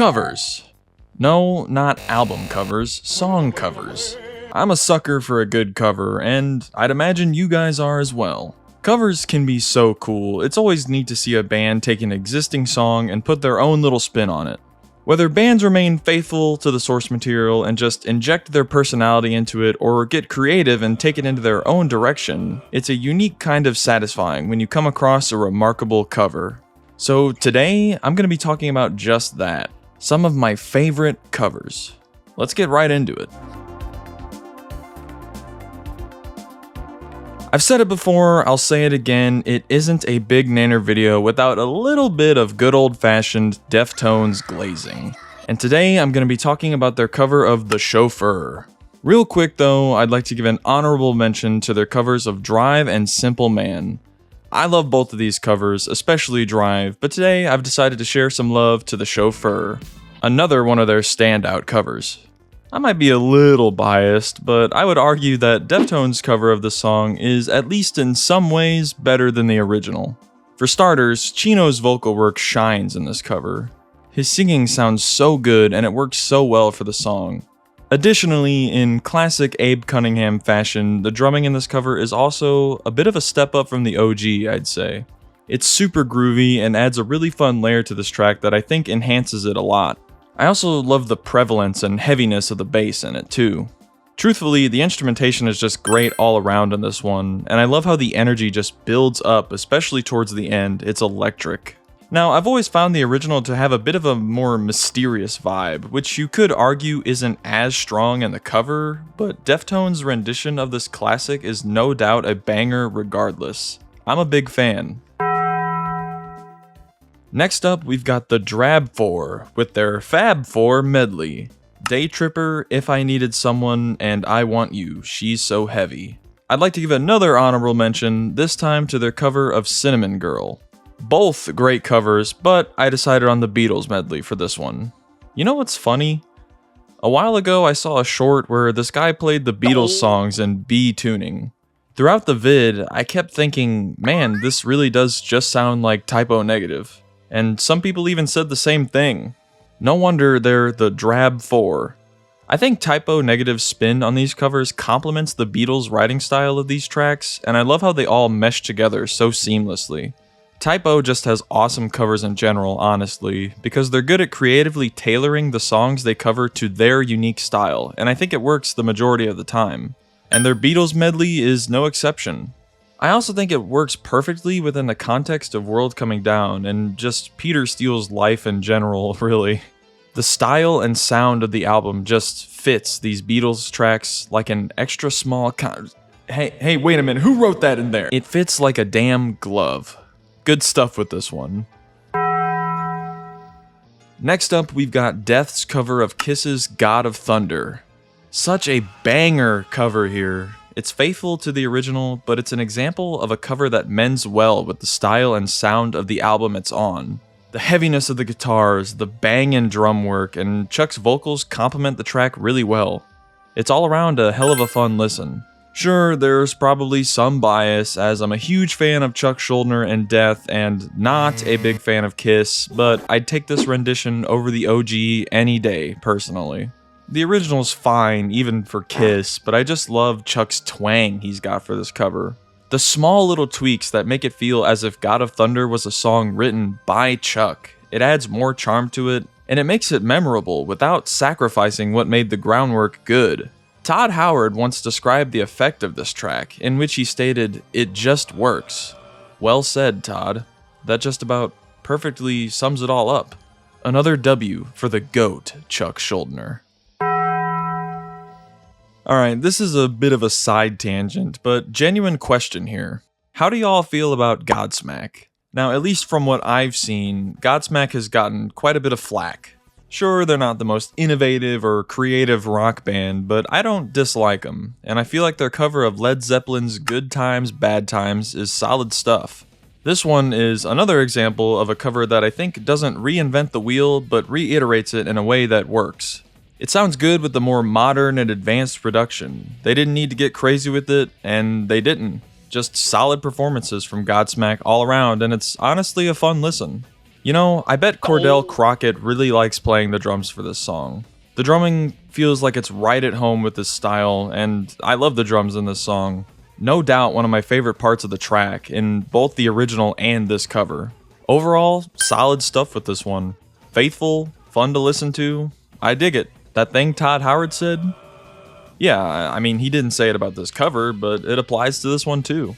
Covers. No, not album covers, song covers. I'm a sucker for a good cover, and I'd imagine you guys are as well. Covers can be so cool. It's always neat to see a band take an existing song and put their own little spin on it. Whether bands remain faithful to the source material and just inject their personality into it, or get creative and take it into their own direction, it's a unique kind of satisfying when you come across a remarkable cover. So today, I'm going to be talking about just that. Some of my favorite covers. Let's get right into it. I've said it before, I'll say it again, it isn't a big nanner video without a little bit of good old-fashioned Deftones glazing. And today I'm going to be talking about their cover of The Chauffeur. Real quick though, I'd like to give an honorable mention to their covers of Drive and Simple Man. I love both of these covers, especially Drive, but today I've decided to share some love to The Chauffeur, another one of their standout covers. I might be a little biased, but I would argue that Deftones' cover of the song is, at least in some ways, better than the original. For starters, Chino's vocal work shines in this cover. His singing sounds so good and it works so well for the song. Additionally, in classic Abe Cunningham fashion, the drumming in this cover is also a bit of a step up from the OG, I'd say. It's super groovy and adds a really fun layer to this track that I think enhances it a lot. I also love the prevalence and heaviness of the bass in it too. Truthfully, the instrumentation is just great all around in this one, and I love how the energy just builds up, especially towards the end. It's electric. Now, I've always found the original to have a bit of a more mysterious vibe, which you could argue isn't as strong in the cover, but Deftones' rendition of this classic is no doubt a banger regardless. I'm a big fan. Next up, we've got the Drab 4 with their Fab 4 medley. Day Tripper, If I Needed Someone, and I Want You, She's So Heavy. I'd like to give another honorable mention, this time to their cover of Cinnamon Girl. Both great covers, but I decided on the Beatles medley for this one. You know what's funny? A while ago I saw a short where this guy played the Beatles songs in B tuning. Throughout the vid, I kept thinking, man, this really does just sound like Typo Negative. And some people even said the same thing. No wonder they're the Drab 4. I think Typo Negative's spin on these covers complements the Beatles' writing style of these tracks, and I love how they all mesh together so seamlessly. Typo just has awesome covers in general, honestly, because they're good at creatively tailoring the songs they cover to their unique style, and I think it works the majority of the time. And their Beatles medley is no exception. I also think it works perfectly within the context of World Coming Down and just Peter Steele's life in general, really. The style and sound of the album just fits these Beatles tracks like an extra small Hey, wait a minute, who wrote that in there? It fits like a damn glove. Good stuff with this one. Next up, we've got Death's cover of Kiss's God of Thunder. Such a banger cover here. It's faithful to the original, but it's an example of a cover that mends well with the style and sound of the album it's on. The heaviness of the guitars, the bangin' drum work, and Chuck's vocals complement the track really well. It's all around a hell of a fun listen. Sure, there's probably some bias, as I'm a huge fan of Chuck Schuldiner and Death and not a big fan of Kiss, but I'd take this rendition over the OG any day, personally. The original's fine, even for Kiss, but I just love Chuck's twang he's got for this cover. The small little tweaks that make it feel as if God of Thunder was a song written by Chuck. It adds more charm to it, and it makes it memorable without sacrificing what made the groundwork good. Todd Howard once described the effect of this track, in which he stated, "It just works." Well said, Todd. That just about perfectly sums it all up. Another W for the GOAT, Chuck Schuldiner. Alright, this is a bit of a side tangent, but genuine question here. How do y'all feel about Godsmack? Now, at least from what I've seen, Godsmack has gotten quite a bit of flack. Sure, they're not the most innovative or creative rock band, but I don't dislike them, and I feel like their cover of Led Zeppelin's Good Times, Bad Times is solid stuff. This one is another example of a cover that I think doesn't reinvent the wheel, but reiterates it in a way that works. It sounds good with the more modern and advanced production. They didn't need to get crazy with it, and they didn't. Just solid performances from Godsmack all around, and it's honestly a fun listen. You know, I bet Cordell Crockett really likes playing the drums for this song. The drumming feels like it's right at home with this style, and I love the drums in this song. No doubt one of my favorite parts of the track, in both the original and this cover. Overall, solid stuff with this one. Faithful, fun to listen to. I dig it. That thing Todd Howard said? Yeah, I mean, he didn't say it about this cover, but it applies to this one too.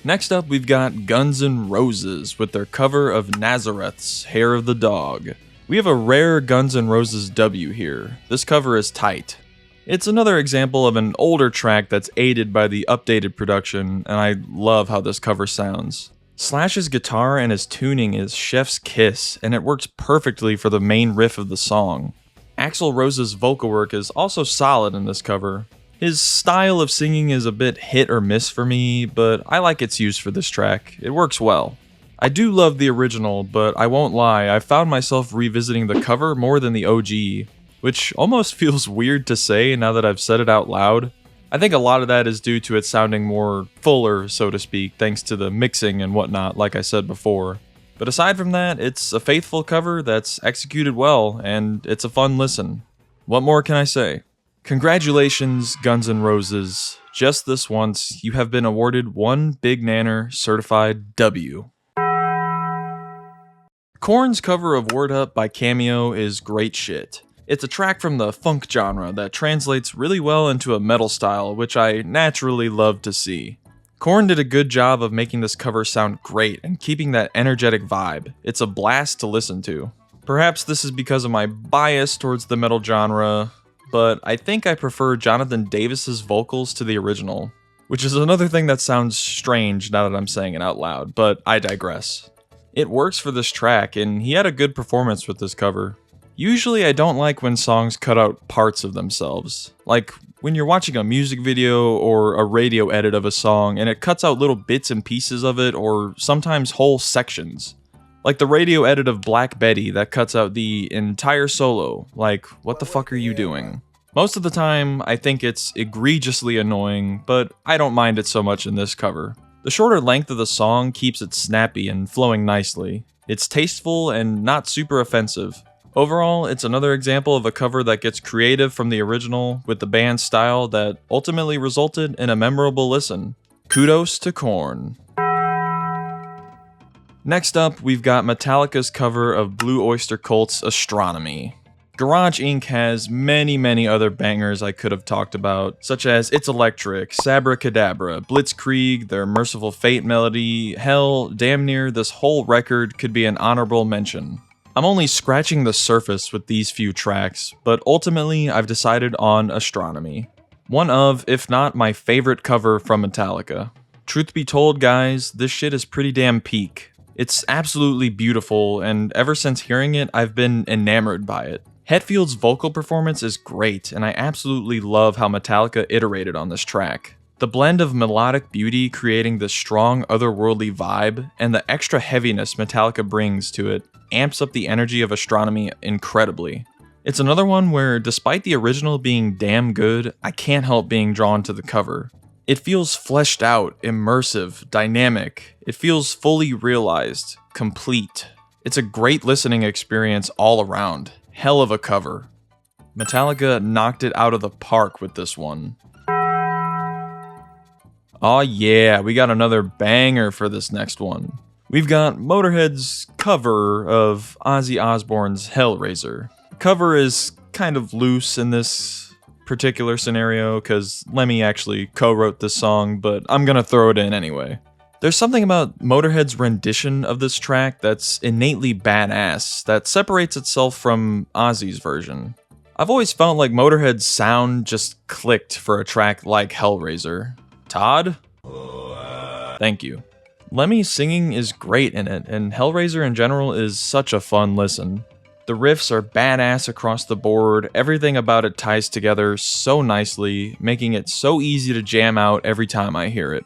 Next up, we've got Guns N' Roses with their cover of Nazareth's Hair of the Dog. We have a rare Guns N' Roses W here. This cover is tight. It's another example of an older track that's aided by the updated production, and I love how this cover sounds. Slash's guitar and his tuning is chef's kiss, and it works perfectly for the main riff of the song. Axl Rose's vocal work is also solid in this cover. His style of singing is a bit hit or miss for me, but I like its use for this track. It works well. I do love the original, but I won't lie, I found myself revisiting the cover more than the OG, which almost feels weird to say now that I've said it out loud. I think a lot of that is due to it sounding more fuller, so to speak, thanks to the mixing and whatnot, like I said before. But aside from that, it's a faithful cover that's executed well, and it's a fun listen. What more can I say? Congratulations, Guns N' Roses. Just this once, you have been awarded one Big Nanner certified W. Korn's cover of Word Up by Cameo is great shit. It's a track from the funk genre that translates really well into a metal style, which I naturally love to see. Korn did a good job of making this cover sound great and keeping that energetic vibe. It's a blast to listen to. Perhaps this is because of my bias towards the metal genre, but I think I prefer Jonathan Davis's vocals to the original, which is another thing that sounds strange now that I'm saying it out loud, but I digress. It works for this track, and he had a good performance with this cover. Usually I don't like when songs cut out parts of themselves, like when you're watching a music video or a radio edit of a song and it cuts out little bits and pieces of it, or sometimes whole sections. Like the radio edit of Black Betty that cuts out the entire solo, like, what the fuck are you doing? Most of the time, I think it's egregiously annoying, but I don't mind it so much in this cover. The shorter length of the song keeps it snappy and flowing nicely. It's tasteful and not super offensive. Overall, it's another example of a cover that gets creative from the original with the band's style that ultimately resulted in a memorable listen. Kudos to Korn. Next up, we've got Metallica's cover of Blue Oyster Cult's Astronomy. Garage Inc. has many other bangers I could have talked about, such as It's Electric, Sabra Cadabra, Blitzkrieg, their Merciful Fate melody. Hell, damn near this whole record could be an honorable mention. I'm only scratching the surface with these few tracks, but ultimately I've decided on Astronomy. One of, if not my favorite cover from Metallica. Truth be told, guys, this shit is pretty damn peak. It's absolutely beautiful, and ever since hearing it, I've been enamored by it. Hetfield's vocal performance is great, and I absolutely love how Metallica iterated on this track. The blend of melodic beauty creating this strong otherworldly vibe, and the extra heaviness Metallica brings to it, amps up the energy of Astronomy incredibly. It's another one where, despite the original being damn good, I can't help being drawn to the cover. It feels fleshed out, immersive, dynamic. It feels fully realized, complete. It's a great listening experience all around. Hell of a cover. Metallica knocked it out of the park with this one. Aw yeah, we got another banger for this next one. We've got Motorhead's cover of Ozzy Osbourne's Hellraiser. Cover is kind of loose in this particular scenario because Lemmy actually co-wrote this song, but I'm gonna throw it in anyway. There's something about Motorhead's rendition of this track that's innately badass that separates itself from Ozzy's version. I've always felt like Motorhead's sound just clicked for a track like Hellraiser. Todd? Thank you. Lemmy's singing is great in it, and Hellraiser in general is such a fun listen. The riffs are badass across the board, everything about it ties together so nicely, making it so easy to jam out every time I hear it.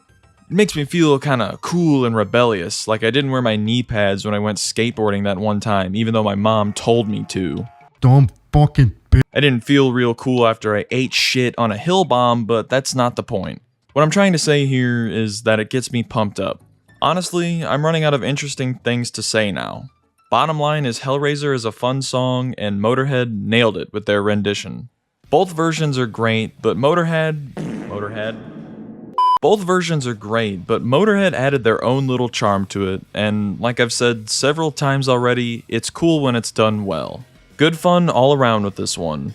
It makes me feel kinda cool and rebellious, like I didn't wear my knee pads when I went skateboarding that one time, even though my mom told me to. Dumb fucking bitch. I didn't feel real cool after I ate shit on a hill bomb, but that's not the point. What I'm trying to say here is that it gets me pumped up. Honestly, I'm running out of interesting things to say now. Bottom line is Hellraiser is a fun song, and Motorhead nailed it with their rendition. Both versions are great, but Both versions are great, but Motorhead added their own little charm to it, and like I've said several times already, it's cool when it's done well. Good fun all around with this one.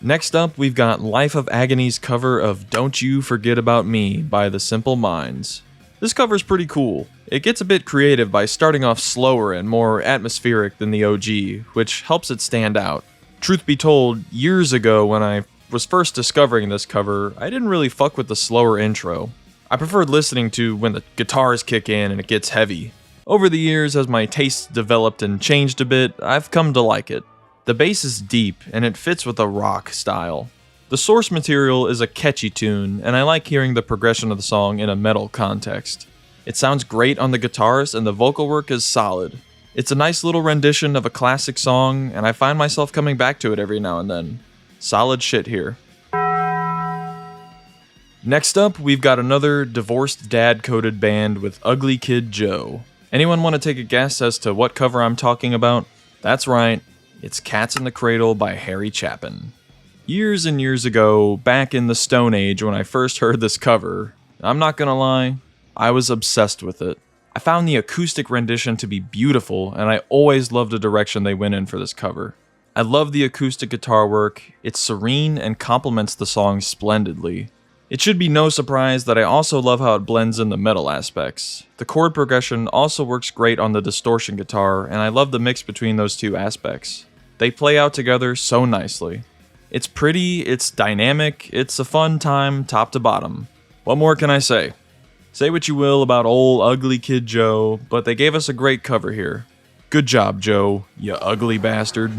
Next up, we've got Life of Agony's cover of Don't You Forget About Me by The Simple Minds. This cover's pretty cool. It gets a bit creative by starting off slower and more atmospheric than the OG, which helps it stand out. Truth be told, years ago when I was first discovering this cover, I didn't really fuck with the slower intro. I preferred listening to when the guitars kick in and it gets heavy. Over the years, as my tastes developed and changed a bit, I've come to like it. The bass is deep, and it fits with a rock style. The source material is a catchy tune, and I like hearing the progression of the song in a metal context. It sounds great on the guitars, and the vocal work is solid. It's a nice little rendition of a classic song, and I find myself coming back to it every now and then. Solid shit here. Next up, we've got another divorced dad-coded band with Ugly Kid Joe. Anyone want to take a guess as to what cover I'm talking about? That's right. It's Cats in the Cradle by Harry Chapin. Years and years ago, back in the Stone Age when I first heard this cover, I'm not gonna lie, I was obsessed with it. I found the acoustic rendition to be beautiful, and I always loved the direction they went in for this cover. I love the acoustic guitar work, it's serene and complements the song splendidly. It should be no surprise that I also love how it blends in the metal aspects. The chord progression also works great on the distortion guitar, and I love the mix between those two aspects. They play out together so nicely. It's pretty, it's dynamic, it's a fun time top to bottom. What more can I say? Say what you will about old Ugly Kid Joe, but they gave us a great cover here. Good job, Joe, you ugly bastard.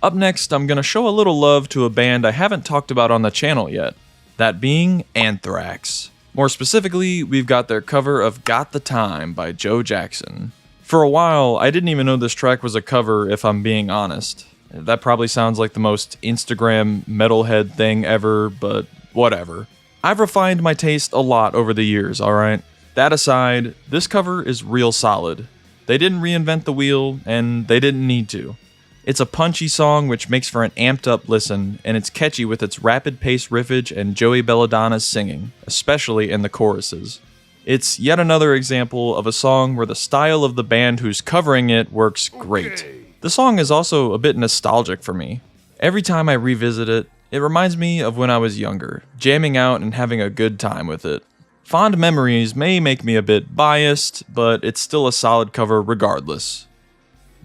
Up next, I'm gonna show a little love to a band I haven't talked about on the channel yet. That being Anthrax. More specifically, we've got their cover of Got the Time by Joe Jackson. For a while, I didn't even know this track was a cover, if I'm being honest. That probably sounds like the most Instagram metalhead thing ever, but whatever. I've refined my taste a lot over the years, alright? That aside, this cover is real solid. They didn't reinvent the wheel, and they didn't need to. It's a punchy song which makes for an amped up listen, and it's catchy with its rapid paced riffage and Joey Belladonna's singing, especially in the choruses. It's yet another example of a song where the style of the band who's covering it works great. The song is also a bit nostalgic for me. Every time I revisit it, it reminds me of when I was younger, jamming out and having a good time with it. Fond memories may make me a bit biased, but it's still a solid cover regardless.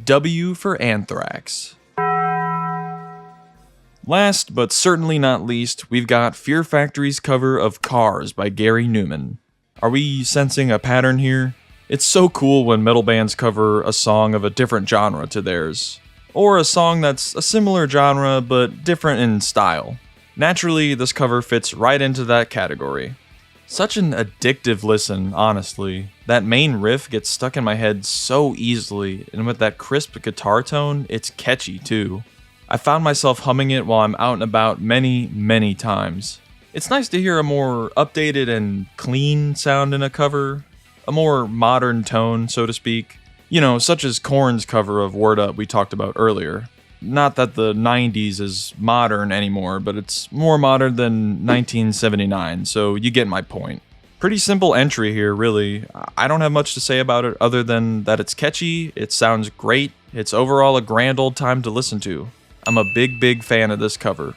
W for Anthrax. Last, but certainly not least, we've got Fear Factory's cover of Cars by Gary Newman. Are we sensing a pattern here? It's so cool when metal bands cover a song of a different genre to theirs. Or a song that's a similar genre but different in style. Naturally, this cover fits right into that category. Such an addictive listen, honestly. That main riff gets stuck in my head so easily, and with that crisp guitar tone, it's catchy too. I found myself humming it while I'm out and about many times. It's nice to hear a more updated and clean sound in a cover, a more modern tone, so to speak. You know, such as Korn's cover of Word Up we talked about earlier. Not that the 90s is modern anymore, but it's more modern than 1979, so you get my point. Pretty simple entry here, really. I don't have much to say about it other than that it's catchy, it sounds great, it's overall a grand old time to listen to. I'm a big fan of this cover.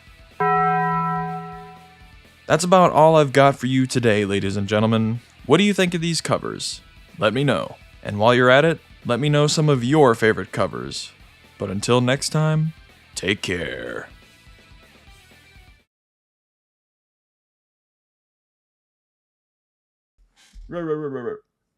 That's about all I've got for you today, ladies and gentlemen. What do you think of these covers? Let me know. And while you're at it, let me know some of your favorite covers. But until next time, take care. Right.